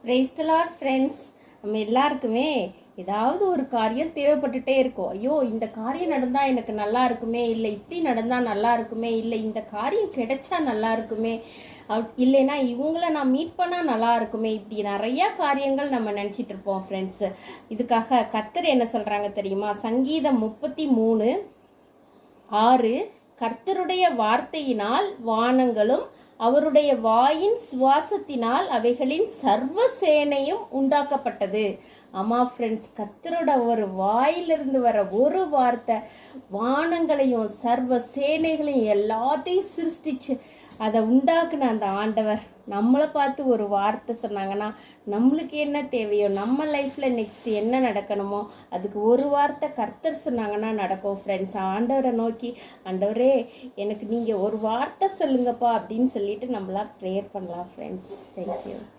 Praise the Lord friends. நம்ம எல்லாருக்குமே ஏதாவது ஒரு காரியம் தேவைப்பட்டுட்டே இருக்கும். ஐயோ, இந்த காரியம் நடந்தா எனக்கு நல்லா இருக்குமே, இல்லை இப்படி நடந்தா நல்லா இருக்குமே, இல்லை இந்த காரியம் கிடைச்சா நல்லா இருக்குமே, இல்லைன்னா இவங்கள நான் மீட் பண்ணா நல்லா இருக்குமே, இப்படி நிறைய காரியங்கள் நம்ம நினச்சிட்டு இருப்போம் ஃப்ரெண்ட்ஸ். இதுக்காக கர்த்தர் என்ன சொல்றாங்க தெரியுமா? சங்கீதம் 33:6, கர்த்தருடைய வார்த்தையினால் வானங்களும் அவருடைய வாயின் சுவாசத்தினால் அவைகளின் சர்வ சேனையும் உண்டாக்கப்பட்டது. ஆமா ஃப்ரெண்ட்ஸ், கர்த்தரோட ஒரு வாயிலிருந்து வர ஒரு வார்த்தை வானங்களையும் சர்வ சேனைகளையும் எல்லாத்தையும் சிருஷ்டிச்சு அதை உண்டாக்குன அந்த ஆண்டவர் நம்மளை பார்த்து ஒரு வார்த்தை சொன்னாங்கன்னா நம்மளுக்கு என்ன தேவையோ, நம்ம லைஃப்ல நெக்ஸ்ட் என்ன நடக்கணுமோ அதுக்கு ஒரு வார்த்தை கர்த்தர் சொன்னாங்கன்னா நடக்கும் ஃப்ரெண்ட்ஸ். ஆண்டவரை நோக்கி, ஆண்டவரே எனக்கு நீங்க ஒரு வார்த்தை சொல்லுங்கப்பா அப்படின்னு சொல்லிட்டு நம்மளா ப்ரேயர் பண்ணலாம் ஃப்ரெண்ட்ஸ். தேங்க்யூ.